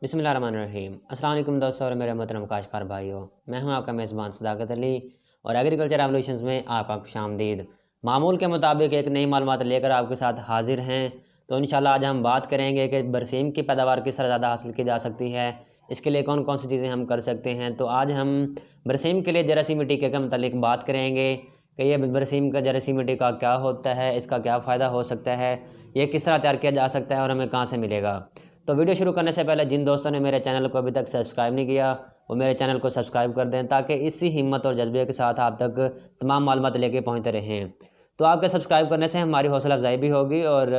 बिस्मिल्लाहिर्रहमानिर्रहीम। अस्सलाम वालेकुम दोस्तों और मेरे मोहतरम काश्तकार भाइयों, मैं हूं आपका मेज़बान सदाकत अली और एग्रीकल्चर रेवोल्यूशंस में आपका खुशामदीद। मामूल के मुताबिक एक नई मालूमात लेकर आपके साथ हाजिर हैं। तो इंशाल्लाह आज हम बात करेंगे कि बरसीम की पैदावार किस तरह ज़्यादा हासिल की जा सकती है, इसके लिए कौन कौन सी चीज़ें हम कर सकते हैं। तो आज हम बरसीम के लिए जरासीमी टीके के मतलब बात करेंगे कि ये बरसीम का जरासीमी टीका क्या होता है, इसका क्या फ़ायदा हो सकता है, ये किस तरह तैयार किया जा सकता है और हमें कहाँ से मिलेगा। तो वीडियो शुरू करने से पहले जिन दोस्तों ने मेरे चैनल को अभी तक सब्सक्राइब नहीं किया वो मेरे चैनल को सब्सक्राइब कर दें, ताकि इसी हिम्मत और जज्बे के साथ आप तक तमाम मालूमात लेके पहुँचते रहें। तो आपके सब्सक्राइब करने से हमारी हौसला अफजाई भी होगी और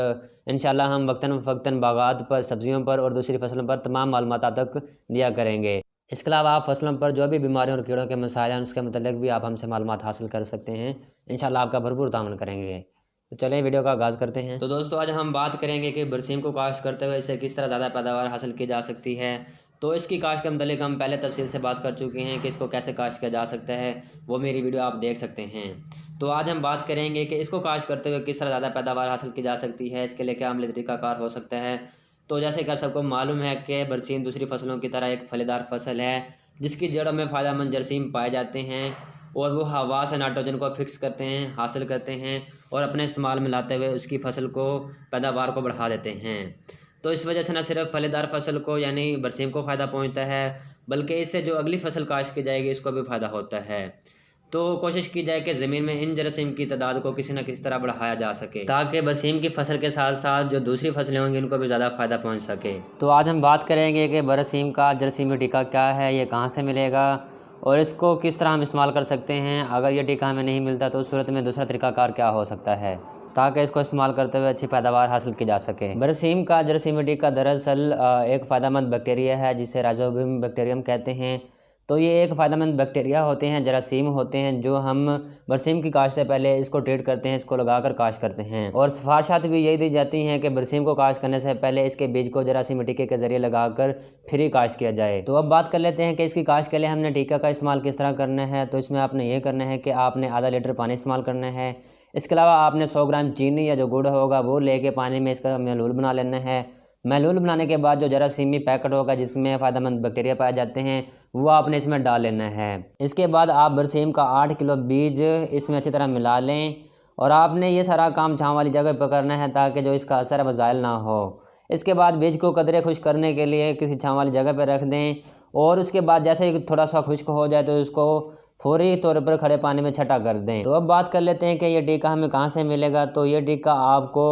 इंशाल्लाह हम वक्तन फ़क्तन बागात पर, सब्जियों पर और दूसरी फसलों पर तमाम मालूमात आप तक दिया करेंगे। इसके अलावा आप फसलों पर जो भी बीमारियों और कीड़ों के मसाइल हैं उसके मतलब भी आप हमसे मालूमात हासिल कर सकते हैं। इंशाल्लाह आपका भरपूर ताउन करेंगे। तो चलें वीडियो का आगाज़ करते हैं। तो दोस्तों आज हम बात करेंगे कि बरसीम को काश्त करते हुए इसे किस तरह ज़्यादा पैदावार हासिल की जा सकती है। तो इसकी काश्त के मतलब हम पहले तफसील से बात कर चुके हैं कि इसको कैसे काश्त किया जा सकता है, वो मेरी वीडियो आप देख सकते हैं। तो आज हम बात करेंगे कि इसको काश्त करते हुए किस तरह ज़्यादा पैदावार हासिल की जा सकती है, इसके लिए क्या अमली तरीक़ाकार हो सकता है। तो जैसे कि सबको मालूम है कि बरसीम दूसरी फसलों की तरह एक फलीदार फसल है जिसकी जड़ों में फ़ायदेमंद जरासीम पाए जाते हैं और वो हवा से नाइट्रोजन को फिक्स करते हैं, हासिल करते हैं और अपने इस्तेमाल में लाते हुए उसकी फसल को, पैदावार को बढ़ा देते हैं। तो इस वजह से न सिर्फ फलीदार फसल को यानी बरसीम को फ़ायदा पहुंचता है, बल्कि इससे जो अगली फसल काश्त की जाएगी इसको भी फ़ायदा होता है। तो कोशिश की जाए कि ज़मीन में इन जरासीम की तादाद को किसी न किसी तरह बढ़ाया जा सके, ताकि बरसीम की फसल के साथ साथ जो दूसरी फसलें होंगी उनको भी ज़्यादा फ़ायदा पहुँच सके। तो आज हम बात करेंगे कि बरसीम का जरासीमी टीका क्या है, ये कहाँ से मिलेगा और इसको किस तरह हम इस्तेमाल कर सकते हैं। अगर ये टीका हमें नहीं मिलता तो उस सूरत में दूसरा तरीक़ाकार क्या हो सकता है ताकि इसको इस्तेमाल करते हुए अच्छी पैदावार हासिल की जा सके। बरसीम का जरासीमी टीका दरअसल एक फ़ायदेमंद बैक्टीरिया है जिसे राइजोबियम बैक्टीरियम कहते हैं। तो ये एक फ़ायदेमंद बैक्टीरिया होते हैं, जरासीम होते हैं, जो हम बरसीम की काश्त से पहले इसको ट्रीट करते हैं, इसको लगाकर काश्त करते हैं। और सिफारिशात भी यही दी जाती हैं कि बरसीम को काश्त करने से पहले इसके बीज को जरासीमी टीके के ज़रिए लगाकर फिर ही काश्त किया जाए। तो अब बात कर लेते हैं कि इसकी काश्त के लिए हमने टीका का इस्तेमाल किस तरह करना है। तो इसमें आपने ये करना है कि आपने आधा लीटर पानी इस्तेमाल करना है। इसके अलावा आपने 100 ग्राम चीनी या जो गुड़ होगा वो लेके पानी में इसका महलूल बना लेना है। महलूल बनाने के बाद जो जरासीमी पैकेट होगा जिसमें फ़ायदेमंद बैक्टीरिया पाए जाते हैं वो आपने इसमें डाल लेना है। इसके बाद आप बरसीम का 8 किलो बीज इसमें अच्छी तरह मिला लें और आपने ये सारा काम छाँव वाली जगह पर करना है ताकि जो इसका असर है वो ज़ायल ना हो। इसके बाद बीज को कदरे खुश्क करने के लिए किसी छाँव वाली जगह पर रख दें और उसके बाद जैसे ही थोड़ा सा खुश्क हो जाए तो उसको फौरी तौर पर खड़े पानी में छटा कर दें। तो अब बात कर लेते हैं कि ये टीका हमें कहाँ से मिलेगा। तो ये टीका आपको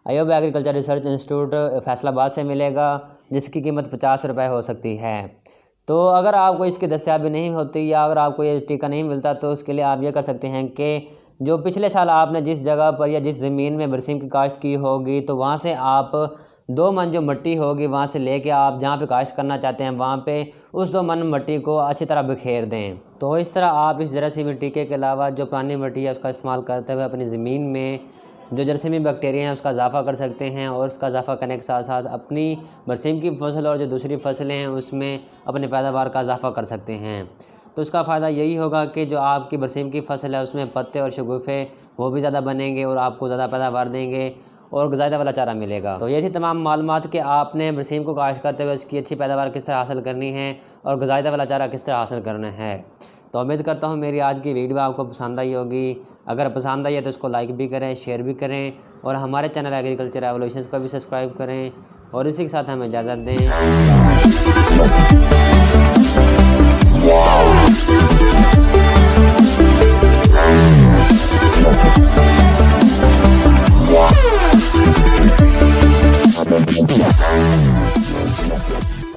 अयोब एग्रीकल्चर रिसर्च इंस्टीट्यूट फैसलाबाद से मिलेगा, जिसकी कीमत 50 रुपये हो सकती है। तो अगर आपको इसकी दस्तयाबी नहीं होती या अगर आपको ये टीका नहीं मिलता तो उसके लिए आप ये कर सकते हैं कि जो पिछले साल आपने जिस जगह पर या जिस ज़मीन में बरसीम की काश्त की होगी तो वहाँ से आप 2 मन जो मिट्टी होगी वहाँ से लेके आप जहाँ पे काश्त करना चाहते हैं वहाँ पे उस 2 मन मिट्टी को अच्छी तरह बिखेर दें। तो इस तरह आप इस जरासीमी टीके के अलावा जो पुरानी मिट्टी है उसका इस्तेमाल करते हुए अपनी ज़मीन में जो जरासीमी बैक्टीरिया हैं उसका इजाफ़ा कर सकते हैं और उसका इजाफ़ा करने के साथ साथ अपनी बरसीम की फसल और जो दूसरी फसलें हैं उसमें अपनी पैदावार का इजाफ़ा कर सकते हैं। तो इसका फ़ायदा यही होगा कि जो आपकी बरसीम की फसल है उसमें पत्ते और शगुफ़े वो भी ज़्यादा बनेंगे और आपको ज़्यादा पैदावार देंगे और ग़िज़ायत वाला चारा मिलेगा। तो ये थी तमाम मालूमात कि आपने बरसीम को काश्त करते हुए इसकी अच्छी पैदावार किस तरह हासिल करनी है और ग़िज़ायत वाला चारा किस तरह हासिल करना है। तो उम्मीद करता हूँ मेरी आज की वीडियो आपको पसंद आई होगी। अगर पसंद आई है तो इसको लाइक भी करें, शेयर भी करें और हमारे चैनल एग्रीकल्चर रेवोल्यूशंस को भी सब्सक्राइब करें और इसी के साथ हमें इजाज़त दें।